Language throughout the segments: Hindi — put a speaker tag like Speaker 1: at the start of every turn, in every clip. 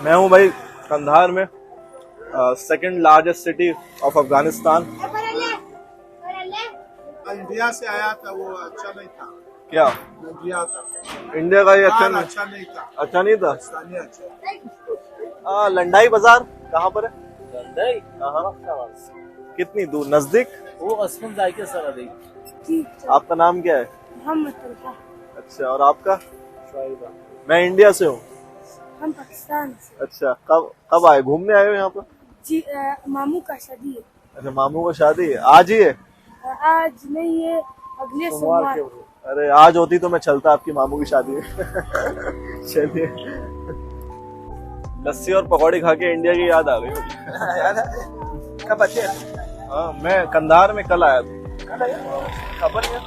Speaker 1: मैं हूँ भाई कंधार में, second largest city of Afghanistan.
Speaker 2: India से आया था, वो अच्छा नहीं था।
Speaker 1: क्या
Speaker 2: मैं गया था,
Speaker 1: इंडिया का ये अच्छा नहीं?
Speaker 2: अच्छा नहीं था।
Speaker 1: अच्छा नहीं था।
Speaker 2: पाकिस्तानी अच्छा।
Speaker 1: लंडाई बाजार कहाँ पर है?
Speaker 3: लंडाई
Speaker 1: हाँ। कितनी दूर? नजदीक?
Speaker 3: वो असमन जाके सर देगी।
Speaker 4: ठीक
Speaker 1: आपका नाम क्या है?
Speaker 4: मोहम्मद तलहा।
Speaker 1: अच्छा, और आपका?
Speaker 3: शाहिदा।
Speaker 1: मैं इंडिया से हूँ।
Speaker 4: हम पाकिस्तान से।
Speaker 1: अच्छा, कब आए? घूमने आए हो यहाँ पर?
Speaker 4: जी मामू का शादी है।
Speaker 1: अच्छा, मामू का शादी है, आज ही है?
Speaker 4: आज नहीं है, अगले सोमवार।
Speaker 1: अरे आज होती तो मैं चलता आपकी मामू की शादी में। चलिए, लस्सी और पकौड़ी खा के इंडिया की याद आ गई मुझे।
Speaker 2: कब अच्छे?
Speaker 1: हाँ, मैं कंधार में कल आया था।
Speaker 2: खबर है?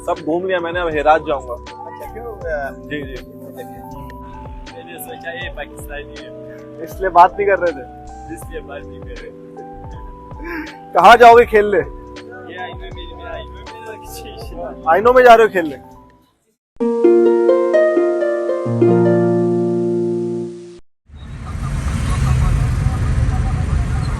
Speaker 1: सब घूम लिया मैंने, अब हेरात जाऊंगा।
Speaker 2: अच्छा, क्यों?
Speaker 1: जी जी,
Speaker 3: मैंने सोचा ये पाकिस्तानी है,
Speaker 1: इसलिए बात नहीं कर रहे थे।
Speaker 3: इसलिए बात नहीं कर रहे।
Speaker 1: कहाँ जाओगे खेलने?
Speaker 3: ये आई में मेरा किसी
Speaker 1: आइनो में जा रहे हो खेलने?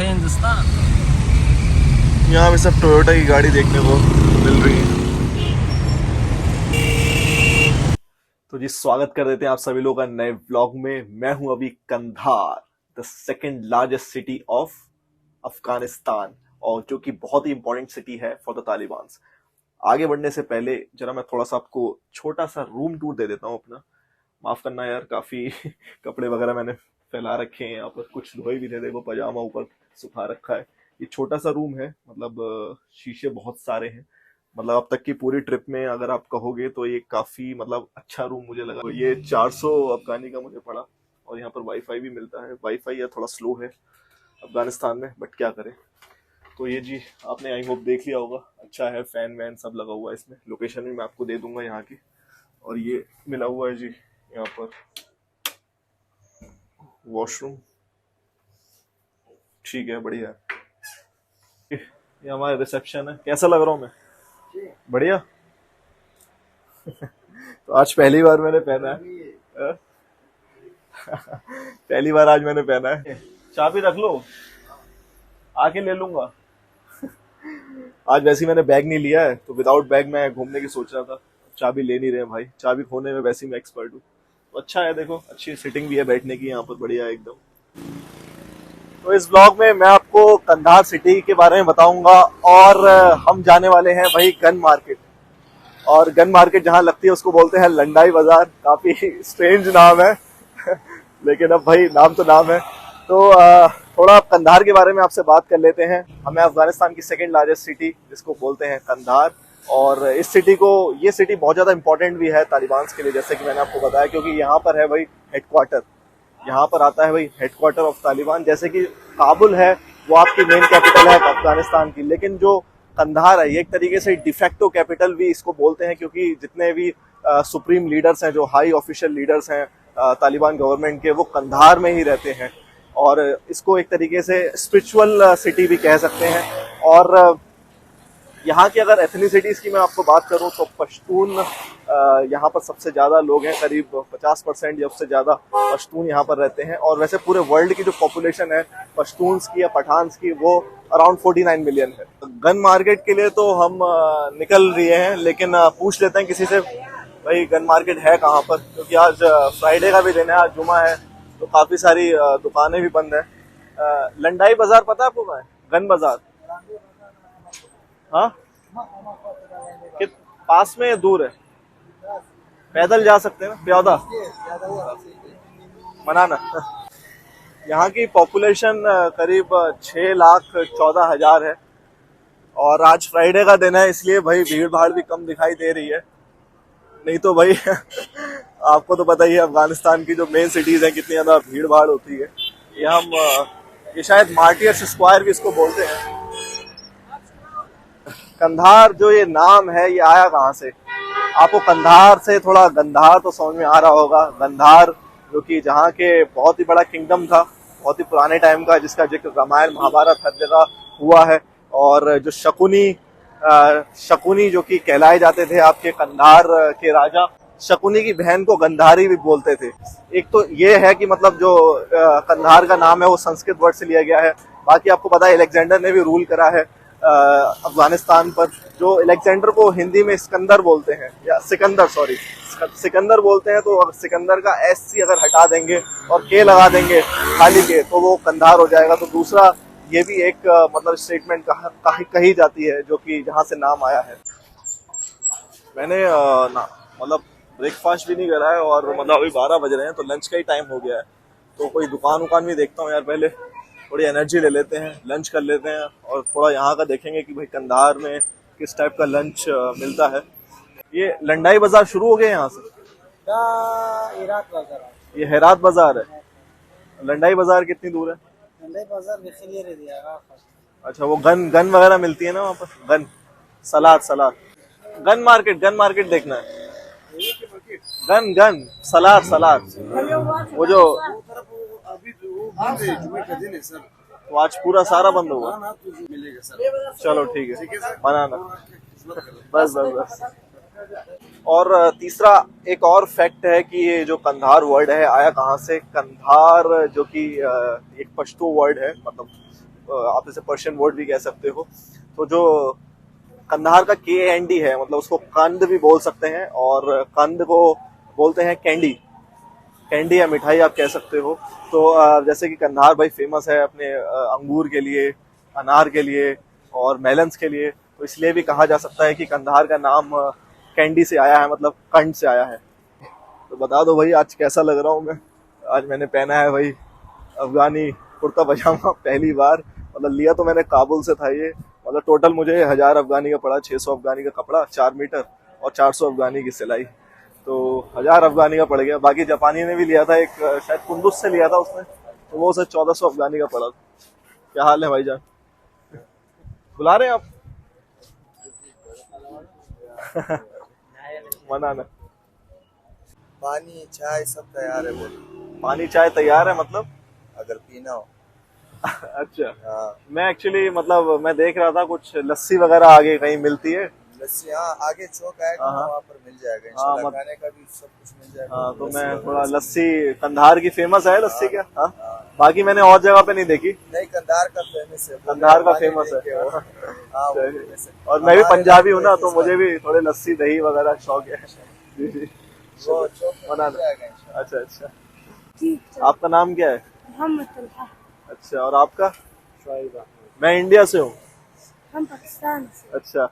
Speaker 3: हिंदुस्तान।
Speaker 1: यहाँ पे सब टोयोटा की गाड़ी देखने को मिल रही है। तो जी, स्वागत कर देते हैं आप सभी लोग का नए व्लॉग में। मैं हूं अभी Kandahar, the second largest city of Afghanistan, और जो कि बहुत ही इंपॉर्टेंट सिटी है फॉर द तालिबान। आगे बढ़ने से पहले जरा मैं थोड़ा सा आपको छोटा सा रूम टूर दे देता हूँ अपना। माफ करना यार, काफी कपड़े वगैरह मैंने फैला रखे हैं यहाँ पर, कुछ धोए भी थे, देखो पजामा ऊपर सुखा रखा है। ये छोटा सा रूम है, मतलब शीशे बहुत सारे हैं। मतलब अब तक की पूरी ट्रिप में अगर आप कहोगे तो ये काफी मतलब अच्छा रूम मुझे लगा। ये 400 अफगानी का मुझे पड़ा, और यहाँ पर वाईफाई भी मिलता है। वाईफाई या थोड़ा स्लो है अफगानिस्तान में, बट क्या करें। तो ये जी, आपने आई होप देख लिया होगा, अच्छा है, फैन वैन सब लगा हुआ है इसमें। लोकेशन भी मैं आपको दे दूंगा यहाँ की। और ये मिला हुआ है जी यहाँ पर वॉशरूम, ठीक है, बढ़िया है। ये हमारा रिसेप्शन है। कैसा लग रहा हूँ मैं? बढ़िया। तो आज पहली बार मैंने पहना है। पहली बार आज मैंने पहना है। चाबी रख लो, आके ले लूंगा। आज वैसे ही मैंने बैग नहीं लिया है, तो विदाउट बैग मैं घूमने की सोच रहा था। चाबी ले नहीं रहे भाई, चाबी खोने में वैसे ही मैं एक्सपर्ट हूँ। तो अच्छा है, देखो अच्छी सिटिंग भी है बैठने की यहाँ पर, बढ़िया है एकदम। तो इस ब्लॉग में मैं आपको कंधार सिटी के बारे में बताऊंगा, और हम जाने वाले हैं भाई गन मार्केट। और गन मार्केट जहाँ लगती है उसको बोलते हैं लंडाई बाजार। काफी स्ट्रेंज नाम है लेकिन अब भाई नाम तो नाम है। तो थोड़ा कंधार के बारे में आपसे बात कर लेते हैं। हमें अफगानिस्तान की सेकंड लार्जेस्ट सिटी जिसको बोलते हैं कंधार, और इस सिटी को, ये सिटी बहुत ज्यादा इंपॉर्टेंट भी है तालिबान के लिए, जैसे कि मैंने आपको बताया, क्योंकि यहाँ पर है भाई हेडक्वार्टर। यहाँ पर आता है भाई हेडक्वार्टर ऑफ तालिबान। जैसे कि काबुल है वो आपकी मेन कैपिटल है अफगानिस्तान की, लेकिन जो कंधार है ये एक तरीके से डिफेक्टो कैपिटल भी इसको बोलते हैं, क्योंकि जितने भी सुप्रीम लीडर्स हैं, जो हाई ऑफिशियल लीडर्स हैं तालिबान गवर्नमेंट के, वो कंधार में ही रहते हैं। और इसको एक तरीके से स्पिरिचुअल सिटी भी कह सकते हैं। और यहाँ की अगर एथनिसिटीज की मैं आपको बात करूँ तो पश्तून यहाँ पर सबसे ज्यादा लोग हैं, करीब 50% या उससे ज्यादा पश्तून यहाँ पर रहते हैं। और वैसे पूरे वर्ल्ड की जो पॉपुलेशन है पश्तून्स की या पठान्स की, वो अराउंड 49 मिलियन है। गन मार्केट के लिए तो हम निकल रहे हैं, लेकिन पूछ लेते हैं किसी से भाई गन मार्केट है कहाँ पर, क्योंकि आज फ्राइडे का भी दिन है, आज जुमा है, तो काफी सारी दुकानें भी बंद है। लंडाई बाजार पता है आपको कहाँ है? गन बाजार। हाँ, पास में या दूर है? पैदल जा सकते हैं ना, प्यादा मनाना। यहाँ की पॉपुलेशन करीब 6,14,000 है, और आज फ्राइडे का दिन है, इसलिए भाई भीड़ भाड़ भी कम दिखाई दे रही है। नहीं तो भाई आपको तो पता ही है अफगानिस्तान की जो मेन सिटीज है कितनी ज्यादा भीड़ भाड़ होती है। ये शायद मार्टियर्स स्क्वायर भी इसको बोलते हैं। कंधार जो ये नाम है ये आया कहाँ से? आपको कंधार से थोड़ा गंधार तो समझ में आ रहा होगा। गंधार जो कि जहाँ के बहुत ही बड़ा किंगडम था, बहुत ही पुराने टाइम का, जिसका जिक्र रामायण महाभारत हर जगह हुआ है। और जो शकुनी जो कि कहलाए जाते थे आपके कंधार के राजा शकुनी की बहन को गंधारी भी बोलते थे। एक तो ये है कि मतलब जो कंधार का नाम है वो संस्कृत वर्ड से लिया गया है। बाकी आपको पता है अलेक्जेंडर ने भी रूल करा है अफगानिस्तान पर। जो अलेक्जेंडर को हिंदी में सिकंदर बोलते हैं, या सिकंदर, सॉरी सिकंदर बोलते हैं। तो अगर सिकंदर का एस सी अगर हटा देंगे और के लगा देंगे खाली के, तो वो कंधार हो जाएगा। तो दूसरा ये भी एक मतलब स्टेटमेंट कही जाती है जो कि जहाँ से नाम आया है। मैंने मतलब ब्रेकफास्ट भी नहीं करा है और मतलब अभी 12 बज रहे हैं, तो लंच का ही टाइम हो गया है। तो कोई दुकान उकान भी देखता हूँ यार, पहले थोड़ी एनर्जी ले लेते हैं, लंच कर लेते हैं और थोड़ा यहाँ का देखेंगे कि भाई कंधार में किस टाइप का लंच मिलता है। ये लंडाई बाजार शुरू हो गए यहाँ से?
Speaker 2: इराक बाजार
Speaker 1: ये हेरात बाजार है। लंडाई बाजार कितनी दूर है?
Speaker 2: लंडाई बाजार बिखरिए दिया।
Speaker 1: अच्छा, वो गन वगैरह मिलती है ना वहाँ पर? गन, सलाद गन मार्केट देखना है। गन सलाद वो जो
Speaker 2: अभी जुमे का दिन है सर,
Speaker 1: तो आज पूरा सारा बंद होगा।
Speaker 2: मिलेगा सर।
Speaker 1: चलो ठीक है, बनाना बस। और तीसरा एक और फैक्ट है कि ये जो कंधार वर्ड है आया कहाँ से। कंधार जो कि एक पश्तो वर्ड है, मतलब आप इसे पर्शियन वर्ड भी कह सकते हो। तो जो कंधार का KND है, मतलब उसको कंद भी बोल सकते हैं, और कंद को बोलते हैं कैंडी या मिठाई आप कह सकते हो। तो जैसे कि कंधार भाई फेमस है अपने अंगूर के लिए, अनार के लिए और मेलन्स के लिए, तो इसलिए भी कहा जा सकता है कि कंधार का नाम कैंडी से आया है, मतलब कंड से आया है। तो बता दो भाई आज कैसा लग रहा हूँ मैं। आज मैंने पहना है भाई अफगानी कुर्ता पजामा पहली बार। मतलब लिया तो मैंने काबुल से था ये। मतलब टोटल मुझे 1000 अफगानी का पड़ा, 600 अफगानी का कपड़ा, 4 मीटर और 400 अफगानी की सिलाई। तो 1000 अफगानी का पड़ गया। बाकी जापानी ने भी लिया था एक, शायद कुंदुस से लिया था उसने, तो वो उसे 1400 अफगानी का पड़ा। क्या हाल है भाईजान? बुला रहे हैं आप? मना ना।
Speaker 2: पानी चाय सब तैयार है बोलो।
Speaker 1: पानी चाय तैयार है मतलब?
Speaker 2: अगर पीना हो।
Speaker 1: अच्छा,
Speaker 2: हाँ
Speaker 1: मैं एक्चुअली मतलब मैं देख रहा था कुछ लस्सी वगैरह आगे कहीं मिलती है।
Speaker 2: लस्सी, हाँ आगे चौक आएगा
Speaker 1: हाँ,
Speaker 2: वहाँ पर मिल जाएगा इंशाल्लाह।
Speaker 1: हाँ,
Speaker 2: खाने का भी सब कुछ मिल जाएगा।
Speaker 1: हाँ, तो
Speaker 2: लस्सी
Speaker 1: मैं
Speaker 2: वगैरह
Speaker 1: थोड़ा
Speaker 2: सब।
Speaker 1: लस्सी कंधार की फेमस है लस्सी क्या? हाँ,
Speaker 2: हाँ।
Speaker 1: बाकी मैंने और जगह पे नहीं देखी।
Speaker 2: नहीं, कंधार का फेमस है।
Speaker 1: कंधार का फेमस है।
Speaker 2: हाँ, वो famous है।
Speaker 1: और मैं भी
Speaker 2: हमारे
Speaker 1: पंजाबी हूँ ना,
Speaker 2: इलाके
Speaker 1: तो
Speaker 2: में
Speaker 1: मुझे भी थोड़े लस्सी दही वगैरह शौक है। जी जी,
Speaker 2: वो चौक में
Speaker 1: बना
Speaker 2: मिल जाएगा इंशाल्लाह।
Speaker 1: अच्छा।
Speaker 4: ठीक है।
Speaker 1: आपका नाम क्या है?
Speaker 4: मोहम्मद तलहा।
Speaker 1: अच्छा, और आपका? मैं इंडिया से हूँ।
Speaker 4: हम पाकिस्तान से।
Speaker 1: अच्छा,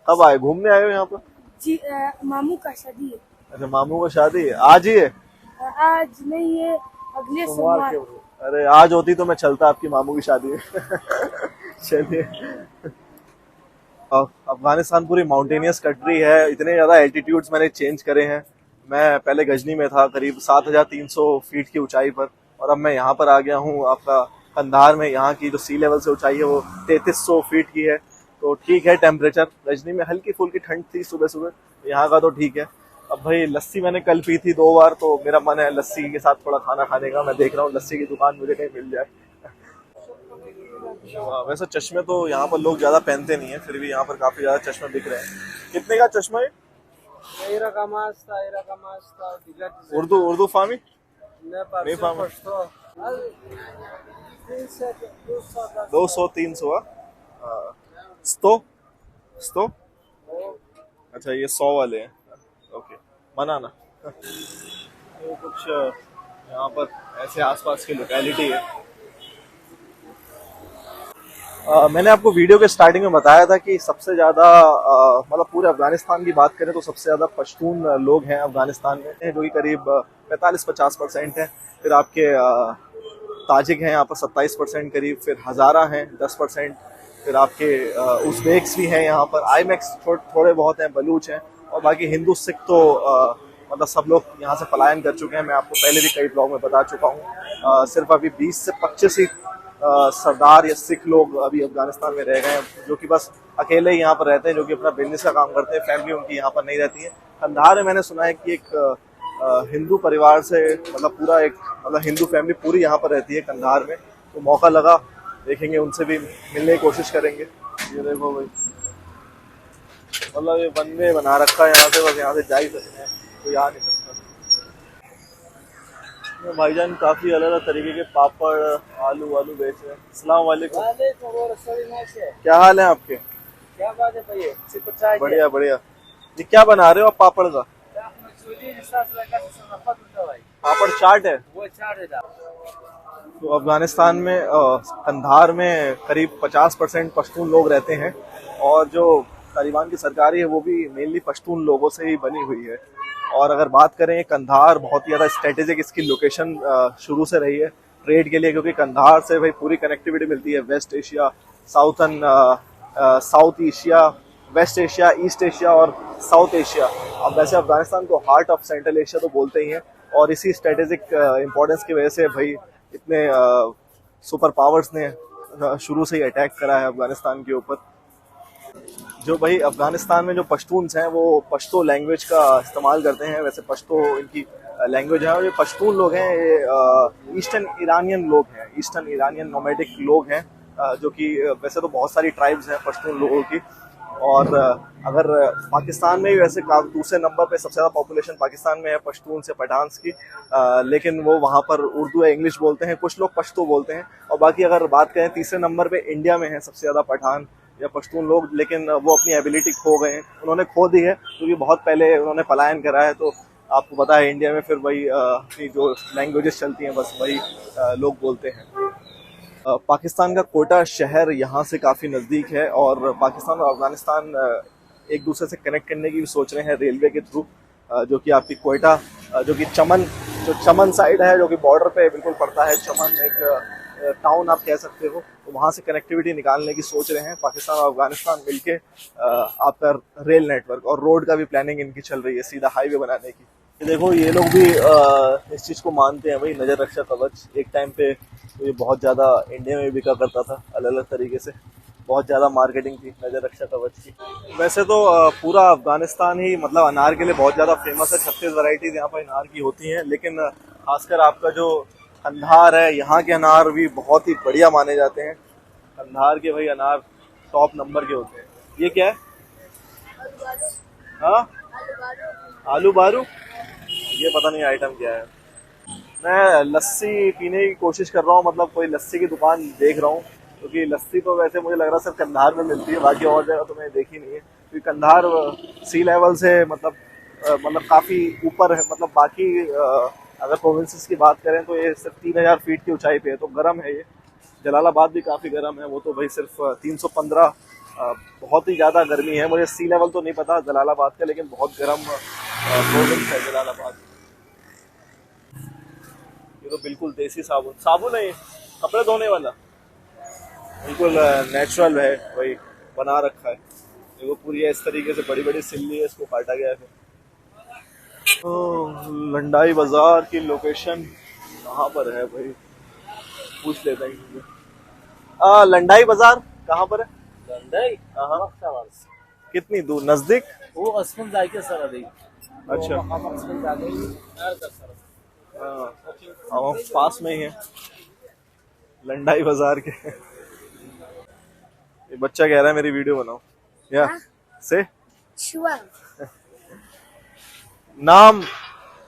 Speaker 1: कब आए? घूमने आए हो यहाँ पर?
Speaker 4: जी, मामू का शादी है।
Speaker 1: अच्छा, मामू का शादी है आज ही है?
Speaker 4: आज नहीं है, अगले सोमवार।
Speaker 1: अरे आज होती तो मैं चलता आपकी मामू की शादी में। चलिए। अफगानिस्तान पूरी माउंटेनियस कंट्री है। इतने ज्यादा एल्टीट्यूड्स मैंने चेंज करे हैं। मैं पहले गजनी में था करीब 7300 फीट की ऊंचाई पर, और अब मैं यहाँ पर आ गया हूँ आपका कंधार में। यहाँ की जो सी लेवल से ऊंचाई है वो 3300 फीट की है। तो ठीक है टेम्परेचर। गजनी में हल्की फुल्की ठंड थी सुबह, यहाँ का तो ठीक है। अब भाई लस्सी मैंने कल पी थी 2 बार, तो मेरा मन है लस्सी के साथ थोड़ा खाना खाने का। मैं देख रहा हूँ लस्सी की दुकान मुझे कहीं मिल जाए। वैसे चश्मे तो यहाँ पर लोग ज्यादा पहनते नहीं है, फिर भी यहाँ पर काफी ज्यादा चश्मे बिक रहे हैं। कितने का चश्मा है? उर्दू फामी नहीं फामी 200-300। स्तो अच्छा, ये 100 वाले हैं। ओके, मनाना। तो कुछ यहाँ पर ऐसे आसपास की लोकेलिटी है। मैंने आपको वीडियो के स्टार्टिंग में बताया था कि सबसे ज़्यादा मतलब पूरे अफगानिस्तान की बात करें तो सबसे ज़्यादा पश्तून लोग हैं अफगानिस्तान में, जो कि करीब 45-50% हैं। फिर आपके ताजिक हैं यहाँ पर 27% करीब, फिर हज़ारा हैं 10%, फिर आपके उज़्बेक्स भी हैं यहाँ पर, आईमैक्स थोड़े बहुत हैं, बलूच हैं, और बाकी हिंदू सिख तो मतलब सब लोग यहाँ से पलायन कर चुके हैं। मैं आपको पहले भी कई ब्लॉग में बता चुका हूँ। सिर्फ अभी 20 से 25 ही सरदार या सिख लोग अभी अफगानिस्तान में रह गए हैं, जो कि बस अकेले ही यहाँ पर रहते हैं, जो कि अपना बिजनेस का काम करते हैं। फैमिली उनकी यहाँ पर नहीं रहती है। कंधार में मैंने सुना है कि एक हिंदू परिवार से मतलब पूरा एक मतलब हिंदू फैमिली पूरी यहाँ पर रहती है कंधार में। तो मौका लगा, देखेंगे, उनसे भी मिलने की कोशिश करेंगे। ये देखो भाई, मतलब ये वन वे बना रखा है यहाँ से, बस यहाँ से जा ही सकते हैं। कोई आ नहीं सकता। भाईजान काफी अलग अलग तरीके के पापड़ आलू वालू बेच रहे हैं। अस्सलाम वालेकुम, क्या हाल है आपके?
Speaker 3: क्या बात है भैया, सिर्फ 50
Speaker 1: बढ़िया बढ़िया। ये क्या बना रहे हो आप पापड़ का? पापड़ चाट है।
Speaker 3: वो चाट है।
Speaker 1: तो अफगानिस्तान में कंधार में करीब 50% पश्तून लोग रहते हैं और जो तालिबान की सरकार है वो भी मेनली पश्तून लोगों से ही बनी हुई है। और अगर बात करें कंधार बहुत ही ज़्यादा स्ट्रेटेजिक इसकी लोकेशन शुरू से रही है ट्रेड के लिए, क्योंकि कंधार से भाई पूरी कनेक्टिविटी मिलती है West Asia, South Asia, West Asia, East Asia और साउथ एशिया। अब वैसे अफगानिस्तान को हार्ट ऑफ सेंट्रल एशिया तो बोलते ही हैं और इसी स्ट्रेटेजिक इम्पोर्टेंस की वजह से भाई इतने सुपर पावर्स ने शुरू से ही अटैक करा है अफगानिस्तान के ऊपर। जो भाई अफगानिस्तान में जो पश्तून्स हैं वो पश्तो लैंग्वेज का इस्तेमाल करते हैं। वैसे पश्तो इनकी लैंग्वेज है और ये पश्तून लोग हैं, ये ईस्टर्न ईरानियन लोग हैं, ईस्टर्न ईरानियन नोमैडिक लोग हैं, जो कि वैसे तो बहुत सारी ट्राइब्स हैं पश्तून लोगों की। और अगर पाकिस्तान में भी वैसे दूसरे नंबर पे सबसे ज़्यादा पॉपुलेशन पाकिस्तान में है पश्तून से पठान्स की, लेकिन वो वहाँ पर उर्दू या इंग्लिश बोलते हैं, कुछ लोग पश्तो बोलते हैं। और बाकी अगर बात करें तीसरे नंबर पे इंडिया में है सबसे ज़्यादा पठान या पश्तून लोग, लेकिन वो अपनी एबिलिटी खो गए हैं, उन्होंने खो दी है क्योंकि बहुत पहले उन्होंने पलायन करा है। तो आपको पता है इंडिया में फिर वही अपनी जो लैंग्वेजेस चलती हैं बस वही लोग बोलते हैं। पाकिस्तान का कोटा शहर यहाँ से काफ़ी नज़दीक है और पाकिस्तान और अफगानिस्तान एक दूसरे से कनेक्ट करने की भी सोच रहे हैं रेलवे के थ्रू, जो कि आपकी कोयटा जो कि चमन साइड है, जो कि बॉर्डर पे बिल्कुल पड़ता है। चमन एक टाउन आप कह सकते हो, तो वहाँ से कनेक्टिविटी निकालने की सोच रहे हैं पाकिस्तान और अफगानिस्तान मिलके आपका रेल नेटवर्क और रोड का भी प्लानिंग इनकी चल रही है सीधा हाईवे बनाने की। ये देखो ये लोग भी इस चीज़ को मानते हैं भाई, नज़र रक्षा कवच। एक टाइम पे तो ये बहुत ज़्यादा इंडिया में बिका करता था, अलग अलग तरीके से बहुत ज़्यादा मार्केटिंग थी नज़र रक्षा कवच की। वैसे तो पूरा अफगानिस्तान ही मतलब अनार के लिए बहुत ज़्यादा फेमस है, 36 वैरायटीज़ यहाँ पर अनार की होती हैं, लेकिन खासकर आपका जो कंधार है यहाँ के अनार भी बहुत ही बढ़िया माने जाते हैं। कंधार के भाई अनार टॉप नंबर के होते हैं। ये क्या है? हाँ, आलू बारू, ये पता नहीं आइटम क्या है। मैं लस्सी पीने की कोशिश कर रहा हूँ, मतलब कोई लस्सी की दुकान देख रहा हूँ, क्योंकि लस्सी तो वैसे मुझे लग रहा है सिर्फ कंधार में मिलती है, बाकी और जगह तो मैंने देखी नहीं है। क्योंकि कंधार सी लेवल से मतलब काफ़ी ऊपर है, मतलब बाकी अगर प्रोविंसेस की बात करें तो ये सिर्फ 3000 फीट की ऊंचाई पे है, तो गर्म है ये। जलालाबाद भी काफ़ी गर्म है, वो तो भाई सिर्फ 315, बहुत ही ज़्यादा गर्मी है। मुझे सी लेवल तो नहीं पता जलालाबाद का, लेकिन बहुत गर्म प्रोविंस है जलालाबाद। ये तो बिल्कुल देसी साबुन है, ये कपड़े धोने वाला, बिल्कुल नेचुरल है, वही बना रखा है। देखो पूरी इस तरीके से बड़ी बड़ी सिल्ली है, इसको काटा गया है। तो लंडाई बाजार की लोकेशन कहाँ पर है भाई, पूछ लेते हैं। लंडाई बाजार कहाँ पर है?
Speaker 3: लंडाई
Speaker 1: हाँ, कितनी दूर, नजदीक?
Speaker 3: वो अस्पन जाके सर अभी।
Speaker 1: अच्छा, हाँ पास में ही है लंडाई बाजार के। ये बच्चा कह रहा है मेरी वीडियो बनाओ, या से
Speaker 4: शुआ
Speaker 1: नाम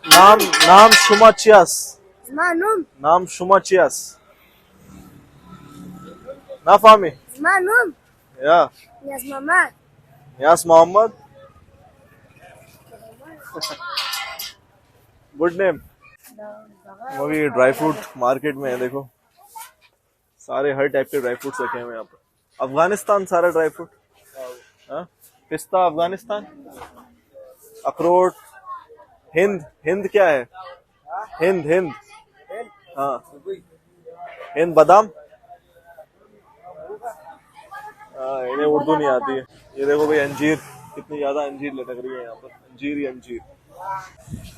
Speaker 1: नाम नाम शुमाचियास,
Speaker 4: Zmanum,
Speaker 1: नाम शुमाचियास ना फामी
Speaker 4: Zmanum,
Speaker 1: या
Speaker 4: Minhas mamães.
Speaker 1: यास मोहम्मद, गुड नेम। वो भी ड्राई फ्रूट मार्केट में है, देखो सारे हर टाइप के ड्राई फ्रूट्स रखे हुए हैं यहाँ पर। अफगानिस्तान सारा ड्राई फ्रूट, हाँ पिस्ता अफगानिस्तान, अखरोट हिंद, हिंद क्या है? हिंद, हिंद, हाँ हिंद बादाम। इन्हें उर्दू नहीं आती है। ये देखो भाई अंजीर, कितनी ज्यादा अंजीर लटक रही है यहाँ पर, अंजीर ही अंजीर।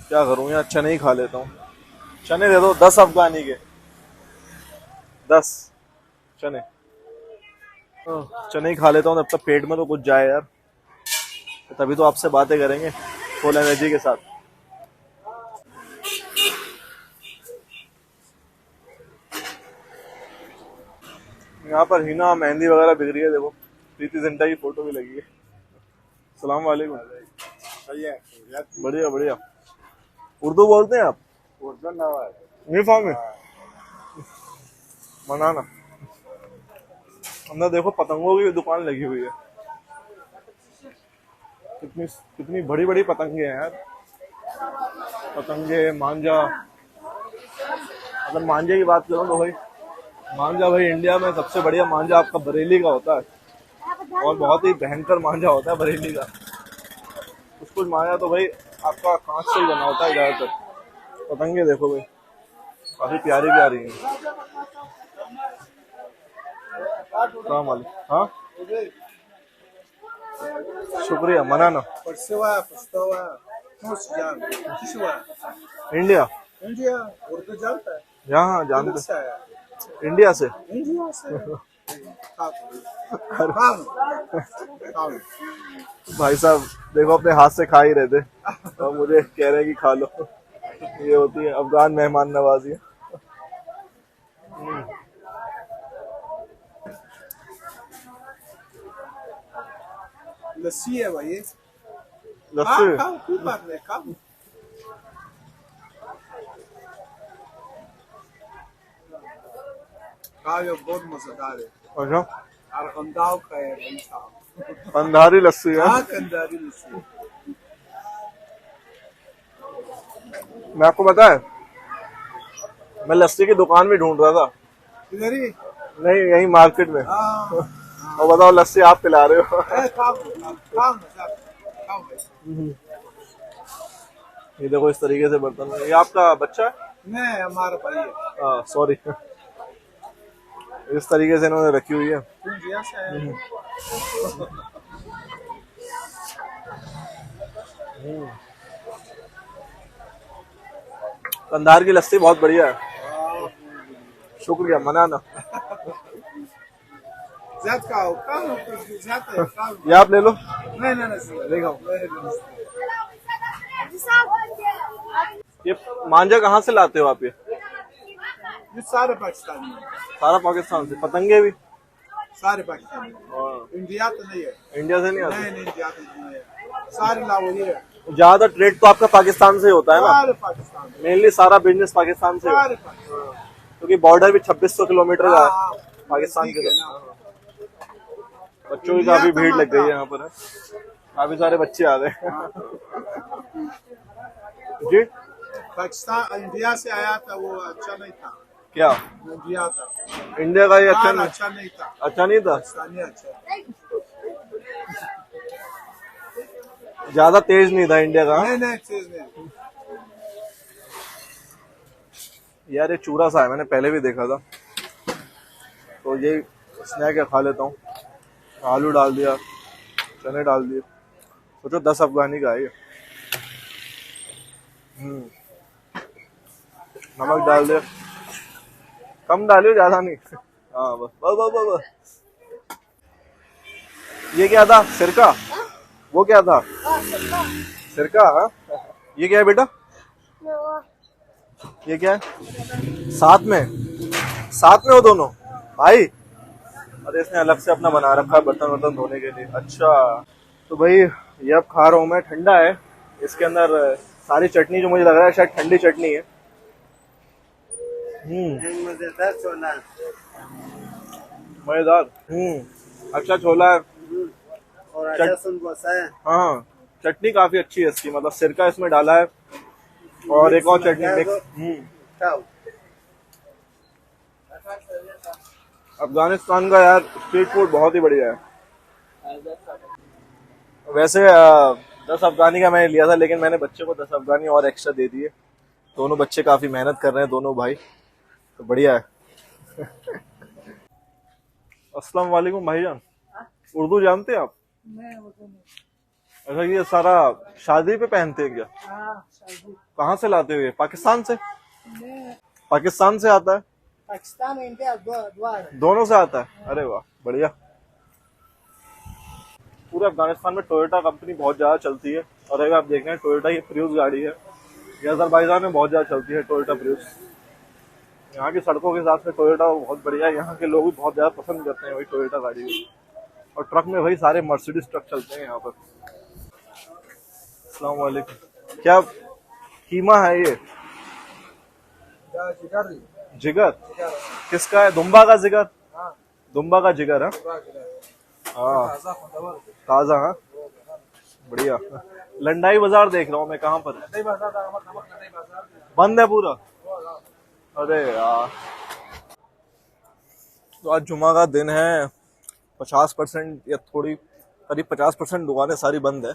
Speaker 1: क्या करूँ यार, चने ही खा लेता हूँ। चने दे दो 10 अफगानी के, 10 चने। चने ही खा लेता हूँ जब तक पेट में तो कुछ जाए यार, तभी तो आपसे बातें करेंगे फुल एनर्जी के साथ। यहाँ पर हिना मेहंदी वगैरह बिक रही है, देखो प्रीति जिंटा की फोटो भी लगी है। सलाम वालेकुम। बढ़िया बढ़िया। उर्दू बोलते हैं आप?
Speaker 2: उर्दू ना है।
Speaker 1: नहीं फाहमी मनाना। अंदर देखो पतंगों की दुकान लगी हुई है। कितनी कितनी बड़ी बड़ी पतंगे हैं यार। पतंगे, मांझा। अगर मांझे की बात करो तो भाई मांझा, भाई इंडिया में सबसे बढ़िया मांझा आपका बरेली का होता है और बहुत ही भयंकर मांझा होता है बरेली का। कुछ कुछ मांझा तो भाई आपका कांच से ही बना होता है ज्यादातर। पतंगे देखो भाई काफी प्यारी प्यारी हैं। अस्सलाम वालेकुम। हाँ शुक्रिया मनाना। इंडिया
Speaker 2: इंडिया उर्दू जानता है?
Speaker 1: यहाँ जानते
Speaker 2: अच्छा है।
Speaker 1: इंडिया से।
Speaker 2: इंडिया से।
Speaker 1: भाई साहब देखो अपने हाथ से खा ही रहे थे और मुझे कह रहे हैं कि खा लो। ये होती है अफगान मेहमान नवाजी।
Speaker 2: लस्सी है भाई।
Speaker 1: लस्सी
Speaker 2: खाओ कोई बात नहीं, खाओ। खाओ ये बहुत मजेदार है।
Speaker 1: अच्छा
Speaker 2: और कंदाव का है भाई साहब।
Speaker 1: अंधारी लस्सी है।
Speaker 2: हाँ कंदारी लस्सी।
Speaker 1: मैं आपको पता है मैं लस्सी की दुकान भी ढूंढ रहा था।
Speaker 2: इधर ही।
Speaker 1: नहीं यही मार्केट में।
Speaker 2: हाँ
Speaker 1: और बताओ लस्सी आप पिला रहे हो।
Speaker 2: खाओ खाओ खाओ भाई।
Speaker 1: ये देखो इस तरीके से बर्तन। ये आपका बच्चा है?
Speaker 2: नहीं हमारा भाई है।
Speaker 1: हाँ सॉरी। इस तरीके से इन्होंने रखी हुई है।
Speaker 2: इंडिया से है।
Speaker 1: कंधार की लस्सी बहुत बढ़िया है। शुक्रिया मनाना।
Speaker 2: ज़्यादा खाओ ज़्यादा खाओ।
Speaker 1: ये आप ले लो।
Speaker 2: नहीं
Speaker 1: नहीं खाओ।
Speaker 4: साहब
Speaker 1: ये मांझा कहाँ से लाते हो आप?
Speaker 2: ये सारे पाकिस्तानी हैं।
Speaker 1: सारा पाकिस्तान से। पतंगे भी
Speaker 2: सारे पाकिस्तानी। इंडिया तो नहीं है।
Speaker 1: इंडिया से नहीं आते?
Speaker 2: नहीं इंडिया तो नहीं है। सारे लाहौरी है।
Speaker 1: ज्यादा ट्रेड तो आपका पाकिस्तान से ही होता है ना?
Speaker 2: सारे पाकिस्तान।
Speaker 1: मेनली सारा बिजनेस पाकिस्तान से
Speaker 2: सारे पाकिस्तान।
Speaker 1: क्योंकि बॉर्डर भी 2600 किलोमीटर का
Speaker 2: हाँ,
Speaker 1: है पाकिस्तान के।
Speaker 2: ठीक है ना।
Speaker 1: बच्चों की काफी भीड़ लग गई है यहाँ पर। काफी सारे बच्चे आ गए। जी
Speaker 2: पाकिस्तान इंडिया से आया था वो अच्छा नहीं था।
Speaker 1: क्या
Speaker 2: इंडिया था।
Speaker 1: इंडिया का ये अच्छा नहीं?
Speaker 2: अच्छा नहीं था।
Speaker 1: अच्छा नहीं था?
Speaker 2: पाकिस्तानी अच्छा।
Speaker 1: ज्यादा तेज नहीं था इंडिया का।
Speaker 2: नहीं चीज नहीं।
Speaker 1: यार ये चूरा सा है, मैंने पहले भी देखा था। तो ये स्नैक है, खा लेता हूँ। आलू डाल दिया, चने डाल दिए। सोचो 10 अफगानी का है ये। नमक डाल दिया, कम डालियो ज्यादा नहीं। हाँ बस बस बस बस बस। ये क्या था? सिरका? वो क्या था? सिरका? हाँ? ये क्या है बेटा? ये क्या है? साथ में हो दोनों भाई? अरे इसने अलग से अपना बना रखा है बर्तन वर्तन धोने के लिए। अच्छा तो भाई ये अब खा रहा हूँ मैं, ठंडा है। इसके अंदर सारी चटनी जो मुझे लग रहा है शायद ठंडी चटनी है।
Speaker 2: मजेदार छोला।
Speaker 1: मजेदार। अच्छा छोला है
Speaker 2: और अच्छा समोसा है।
Speaker 1: हाँ चटनी काफी अच्छी है इसकी, मतलब सिरका इसमें डाला है और एक और चटनी मिक्स।
Speaker 2: खाओ।
Speaker 1: अफगानिस्तान का यार स्ट्रीट फूड बहुत ही बढ़िया है। वैसे 10 अफगानी का मैंने लिया था, लेकिन मैंने बच्चे को 10 अफगानी और एक्स्ट्रा दे दिए। दोनों बच्चे काफी मेहनत कर रहे हैं, दोनों भाई, तो बढ़िया है। अस्सलाम वालेकुम भाईजान। उर्दू जानते हैं आप? अच्छा ये सारा शादी पे पहनते हैं क्या? कहाँ से लाते हो ये? पाकिस्तान से? पाकिस्तान से आता है?
Speaker 2: पाकिस्तान इंडिया
Speaker 1: दोनों से आता है? अरे वाह बढ़िया। पूरे अफगानिस्तान में टोयोटा कंपनी बहुत ज्यादा चलती है। और अगर आप देख रहे हैं टोयोटा ये प्रियूस गाड़ी है, ये अज़रबैजान में बहुत ज्यादा चलती है टोयोटा प्रियूस। यहाँ की सड़कों के हिसाब से टोयोटा बहुत बढ़िया है। यहाँ के लोग भी बहुत ज्यादा पसंद करते हैं वही टोयोटा गाड़ी को। और ट्रक में भाई सारे मर्सिडीज ट्रक चलते हैं यहाँ पर। अस्सलाम वालेकुम। क्या कीमा है ये,
Speaker 2: जिगर
Speaker 1: जिगर किसका है? दुम्बा का जिगर, दुम्बा का जिगर है। हाँ ताजा, हाँ बढ़िया। लंडाई बाजार देख रहा हूँ मैं, कहाँ पर है? बंद है पूरा? अरे यार, तो आज जुमा का दिन है, 50% या थोड़ी करीब 50% दुकानें सारी बंद है।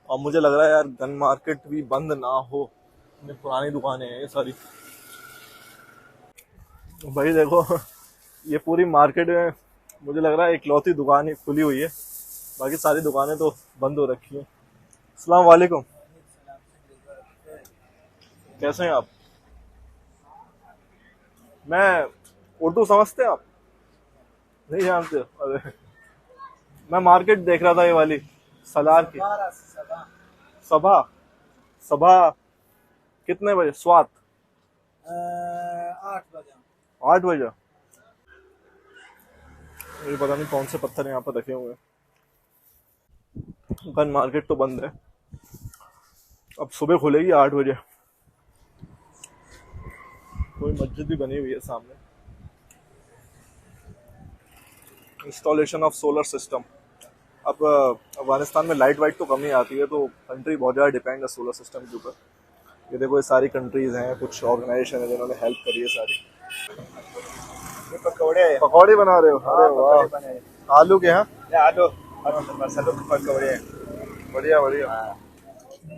Speaker 1: और मुझे लग रहा है यार गन मार्केट भी बंद ना हो, ये पुरानी दुकानें हैं ये सारी। भाई देखो ये पूरी मार्केट में मुझे लग रहा है इकलौती दुकान ही खुली हुई है, बाकी सारी दुकानें तो बंद हो रखी हैं। अस्सलाम वालेकुम, कैसे हैं आप? मैं उर्दू समझते हैं आप? नहीं जानते? अरे मैं मार्केट देख रहा था ये वाली सलार की। सभा, सभा कितने बजे? स्वात 8 बजे। ये पता नहीं कौन से पत्थर यहाँ पर रखे हुए हैं। गन मार्केट तो बंद है, अब सुबह खुलेगी 8 बजे। कोई मस्जिद भी बनी हुई है सामने। Installation of solar system. अब अफगानिस्तान में लाइट वाइट तो कम ही आती है, तो कंट्री बहुत ज़्यादा डिपेंड है सोलर सिस्टम के ऊपर। ये देखो ये सारी कंट्रीज हैं, कुछ ऑर्गेनाइजेशन है जिन्होंने हेल्प करी है सारी।
Speaker 2: ये पकौड़े
Speaker 1: पकौड़े बना रहे हो? अरे वाह,
Speaker 2: बने
Speaker 1: आलू के? हैं
Speaker 2: आलू मसालों के पकौड़े।
Speaker 1: बढ़िया बढ़िया।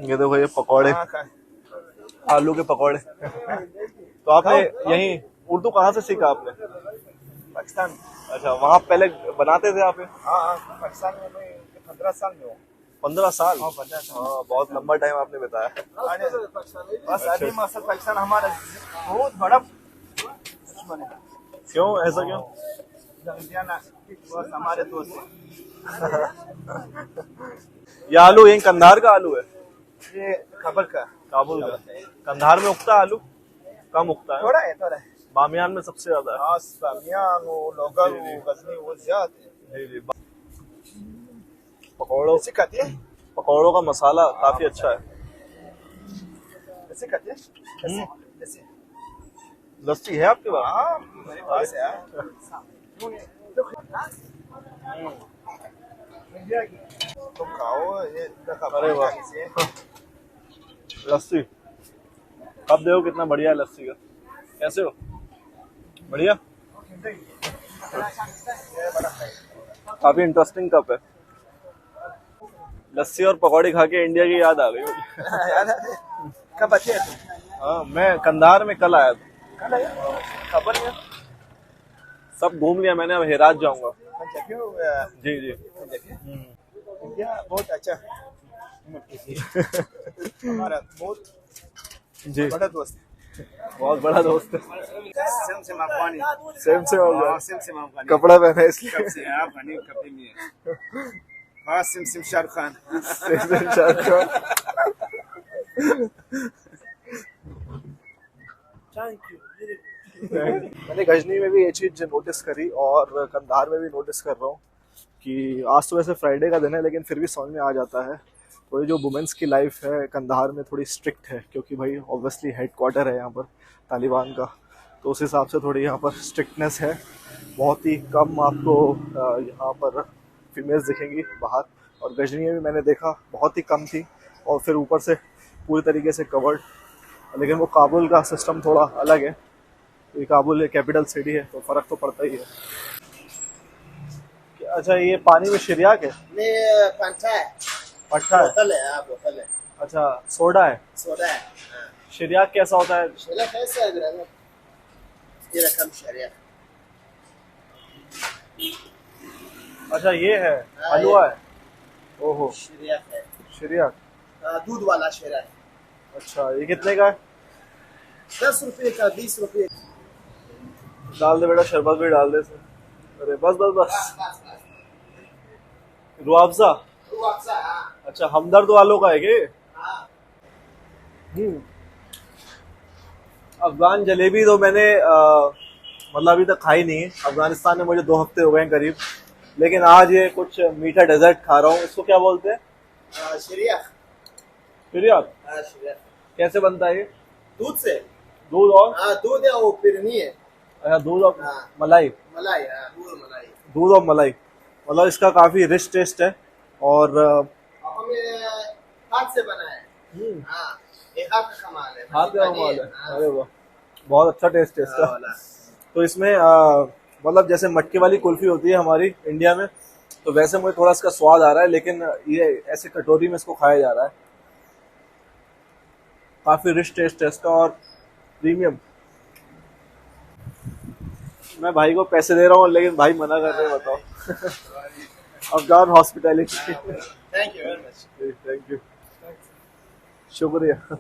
Speaker 1: ये देखो ये पकौड़े, आलू के पकौड़े। तो आपने यहीं उर्दू कहाँ से सीखा आपने?
Speaker 2: पाकिस्तान।
Speaker 1: अच्छा, वहाँ पहले बनाते थे आप?
Speaker 2: हाँ पाकिस्तान में मैं 15 साल में हूँ।
Speaker 1: 15 साल?
Speaker 2: हाँ 15 साल।
Speaker 1: हाँ, बहुत लंबा टाइम आपने बताया।
Speaker 2: बस अभी मकसद पाकिस्तान हमारा बहुत बड़ा दुश्मन है।
Speaker 1: क्यों, ऐसा क्यों?
Speaker 2: बस हमारे दोस्त हैं।
Speaker 1: ये आलू यही कंधार का आलू है?
Speaker 2: ये खबर का
Speaker 1: काबुल का। कंधार में उगता है आलू? कम उगता है?
Speaker 2: थोड़ा है थोड़ा है।
Speaker 1: बामियान में सबसे ज्यादा है।
Speaker 2: हाँ बामियान हो, लोगर हो, गजनी वो ज्यादा है।
Speaker 1: जी जी। पकौड़ों,
Speaker 2: कैसे खाते हैं?
Speaker 1: पकौड़ों का मसाला काफी अच्छा है।
Speaker 2: कैसे खाते हैं? कैसे?
Speaker 1: लस्सी है आपके पास?
Speaker 2: हाँ मेरे पास है। तो खाओ ये।
Speaker 1: अरे वाह। लस्सी कब देखो कितना बढ़िया है लस्सी का। कैसे हो? बढ़िया, काफी इंटरेस्टिंग कप है। लस्सी और पकौड़ी खा के इंडिया की याद आ गई मुझे।
Speaker 2: कब बचे?
Speaker 1: हाँ, मैं कंधार में कल आया था।
Speaker 2: कल आया? खबर है?
Speaker 1: सब घूम लिया मैंने, अब हेरात जाऊंगा। जी जी।
Speaker 2: इंडिया बहुत अच्छा हमारा बहुत
Speaker 1: जी,
Speaker 2: बड़ा दोस्त है।
Speaker 1: बहुत बड़ा दोस्त है।
Speaker 2: सेम अफगानी।
Speaker 1: सेम से हो गया,
Speaker 2: हाँ सेम अफगानी।
Speaker 1: कपड़ा पहना है इसलिए।
Speaker 2: कब से आप अफगानी कपड़े में है। हाँ सेम शाहरुख खान।
Speaker 1: सेम शाहरुख खान। मैंने गजनी में भी ये चीज नोटिस करी और कंधार में भी नोटिस कर रहा हूँ कि आज तो वैसे फ्राइडे का दिन है, लेकिन फिर भी समझ में आ जाता है थोड़ी जो वुमेंस की लाइफ है कंधार में थोड़ी स्ट्रिक्ट है, क्योंकि भाई ऑब्वियसली हेडक्वार्टर है यहाँ पर तालिबान का, तो उस हिसाब से थोड़ी यहाँ पर स्ट्रिक्टनेस है। बहुत ही कम आपको यहाँ पर फीमेल्स दिखेंगी बाहर, और गजनी में भी मैंने देखा बहुत ही कम थी, और फिर ऊपर से पूरी तरीके से कवर्ड। लेकिन वो काबुल का सिस्टम थोड़ा अलग है, ये काबुल कैपिटल सिटी है तो फ़र्क तो पड़ता ही है। अच्छा, ये पानी में शिरियाक है?
Speaker 2: ये पंचा है,
Speaker 1: पट्टा है?
Speaker 2: बोतल है। बोतल है।
Speaker 1: अच्छा, सोडा है?
Speaker 2: सोडा है।
Speaker 1: शिरियाक कैसा होता है?
Speaker 2: शरीया कैसा है ब्रदर? ये रकम शरीया।
Speaker 1: अच्छा, ये है हलवा है? ओहो,
Speaker 2: शरीया है।
Speaker 1: शिरियाक।
Speaker 2: दूध वाला शरीया है।
Speaker 1: अच्छा, ये कितने का है?
Speaker 2: 10 रुपए का, 20 रुपए।
Speaker 1: डाल दे बेटा, शरबत भी डाल दे इसमें। अरे बस बस बस। रुआवजा? अच्छा, हमदर्द वालों का है क्या? अफगान जलेबी तो मैंने मतलब अभी तक खाई नहीं है। अफगानिस्तान में मुझे 2 हफ्ते हो गए हैं करीब, लेकिन आज ये कुछ मीठा डेजर्ट खा रहा हूँ। इसको क्या बोलते हैं?
Speaker 2: शरीया।
Speaker 1: शिरियाक? कैसे बनता है ये?
Speaker 2: दूध से।
Speaker 1: दूध और
Speaker 2: हाँ, दूध है वो फिरनी है।
Speaker 1: अच्छा, दूध और
Speaker 2: हाँ।
Speaker 1: मलाई।
Speaker 2: मलाई, हाँ, दूध और मलाई।
Speaker 1: दूध और मलाई, मतलब इसका काफी रिच टेस्ट है। और
Speaker 2: हमें हाथ से बना है। हाँ, एक हाथ का कमाल है।
Speaker 1: हाथ का कमाल है।
Speaker 2: हाँ।
Speaker 1: अरे वाह, बहुत अच्छा टेस्ट है इसका।
Speaker 2: वाला।
Speaker 1: तो इसमें मतलब जैसे मटके वाली कुल्फी होती है हमारी इंडिया में, तो वैसे मुझे थोड़ा इसका स्वाद आ रहा है, लेकिन ये ऐसे कटोरी में इसको खाया जा रहा है। काफी रिच टेस्ट है इसका और प्रीमियम। मैं भाई को पैसे दे रहा हूँ, लेकिन भाई मना कर रहे हैं, बताओ। Afghan hospitality.
Speaker 2: Thank you very much.
Speaker 1: Thank you, शुक्रिया।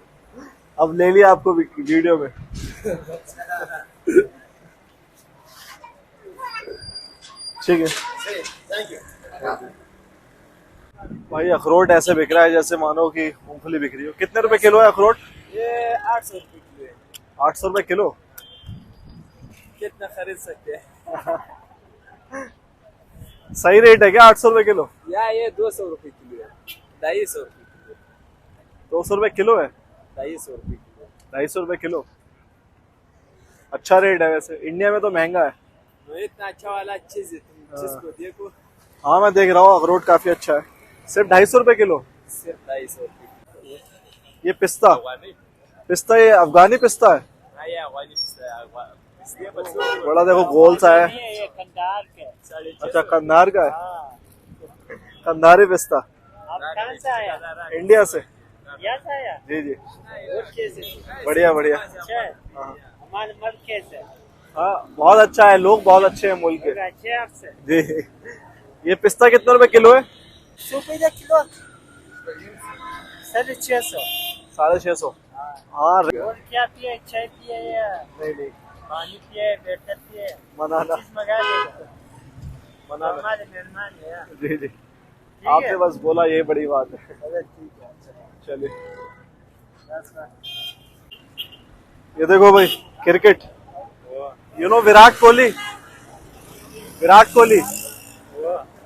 Speaker 1: अब ले लिया आपको वीडियो में। ठीक है
Speaker 2: थैंक यू।
Speaker 1: भाई, अखरोट ऐसे बिक रहा है जैसे मानो कि मूंगफली बिक रही हो। कितने रुपए किलो है अखरोट?
Speaker 2: ये 800 रुपये किलो है।
Speaker 1: 800 रुपए किलो?
Speaker 2: कितना खरीद सकते हैं?
Speaker 1: सही रेट है क्या 800 रुपए किलो?
Speaker 2: या ये 200 रुपये किलो है। 250 रुपये किलो।
Speaker 1: 200 रुपए किलो है?
Speaker 2: 250 रुपये किलो।
Speaker 1: 250 रुपए किलो, अच्छा रेट है। वैसे इंडिया में तो महंगा है।
Speaker 2: तो इतना अच्छा वाला चीज है, तुम जिसको देखो।
Speaker 1: हाँ, मैं देख रहा हूँ, अखरोट काफी अच्छा है। सिर्फ 250 रुपए किलो?
Speaker 2: सिर्फ 250 रुपये।
Speaker 1: ये पिस्ता, पिस्ता ये अफगानी पिस्ता है?
Speaker 2: हाँ, ये अफगानी पिस्ता है।
Speaker 1: बड़ा देखो गोल सा है।
Speaker 2: ये कंधार का।
Speaker 1: अच्छा, कंधार का है?
Speaker 2: हाँ।
Speaker 1: कंधारी पिस्ता।
Speaker 2: आप कहाँ से आया?
Speaker 1: इंडिया से।
Speaker 2: यहाँ से आया?
Speaker 1: जी जी,
Speaker 2: और कैसे?
Speaker 1: बढ़िया बढ़िया।
Speaker 2: अच्छा है।
Speaker 1: हाँ
Speaker 2: हमारे मर्द कैसे?
Speaker 1: हाँ, बहुत अच्छा है, लोग बहुत अच्छे हैं मुल्क के।
Speaker 2: अच्छे हैं आपसे?
Speaker 1: जी। ये पिस्ता कितने रुपए किलो है?
Speaker 2: 100 रुपये किलो। 650।
Speaker 1: 650। हाँ,
Speaker 2: और क्या पिए? चाय पिए या
Speaker 1: नहीं नहीं,
Speaker 2: पानी पिए? बेटर पिए?
Speaker 1: मनाना
Speaker 2: चीज मंगा लेगा।
Speaker 1: मनाना।
Speaker 2: हमारे मेहमान है यार।
Speaker 1: जी जी,
Speaker 2: ठीक है?
Speaker 1: आपने बस बोला, ये बड़ी बात है।
Speaker 2: अरे ठीक है।
Speaker 1: चलिए,
Speaker 2: बस
Speaker 1: ये देखो भाई, cricket. You know Virat Kohli? Virat Kohli,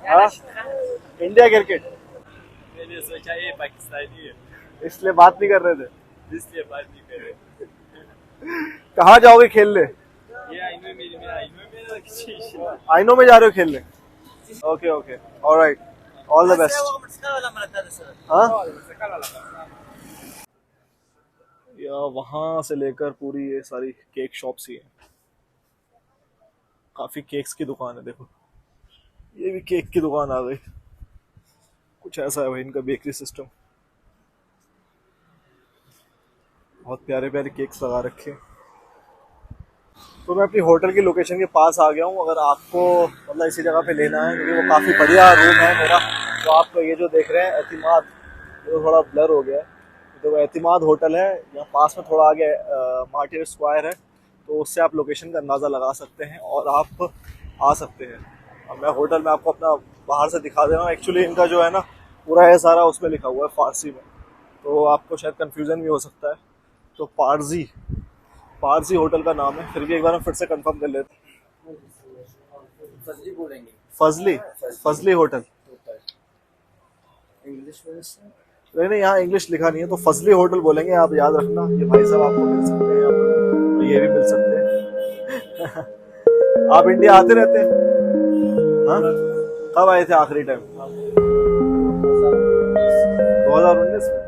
Speaker 1: हाँ, इंडिया क्रिकेट।
Speaker 3: मैंने सोचा ये पाकिस्तानी है,
Speaker 1: इसलिए बात नहीं कर रहे थे।
Speaker 3: इसलिए बात नहीं कर रहे।
Speaker 1: कहाँ जाओगे खेलने?
Speaker 3: ये आईनो मेरे किसी
Speaker 1: आइनो में जा रहे हो खेलने? Okay okay, alright, all the best. हाँ, या वहां से लेकर पूरी ये सारी केक शॉप्स ही है। काफी केक्स की दुकान है। देखो, ये भी केक की दुकान आ गई। कुछ ऐसा है भाई इनका बेकरी सिस्टम। बहुत प्यारे प्यारे केक्स लगा रखे हैं। तो मैं अपनी होटल की लोकेशन के पास आ गया हूँ। अगर आपको मतलब इसी जगह पे लेना है, क्योंकि वो काफ़ी बढ़िया रूम है मेरा। तो आप ये जो देख रहे हैं एतिमाद, ये तो थोड़ा ब्लर हो गया है, तो वो एतिमाद होटल है। यहाँ पास में थोड़ा आगे मार्टिन स्क्वायर है, तो उससे आप लोकेशन का अंदाज़ा लगा सकते हैं और आप आ सकते हैं। अब मैं होटल में आपको अपना बाहर से दिखा दे रहा हूँ। एक्चुअली इनका जो है ना, पूरा है सारा उसमें लिखा हुआ है फारसी में, तो आपको शायद कन्फ्यूज़न भी हो सकता है। तो पारसी होटल का नाम है। फिर भी एक बार हम फिर से कंफर्म कर लेते हैं।
Speaker 2: फजली बोलेंगे।
Speaker 1: फजली होटल।
Speaker 2: इंग्लिश में
Speaker 1: नहीं, यहाँ इंग्लिश लिखा नहीं है, तो फजली होटल बोलेंगे। आप याद रखना, ये भाई साहब आपको मिल सकते हैं, आपको ये भी मिल सकते हैं। आप इंडिया आते रहते हैं? हाँ, कब आए थे आखिरी टाइम? 2019 में?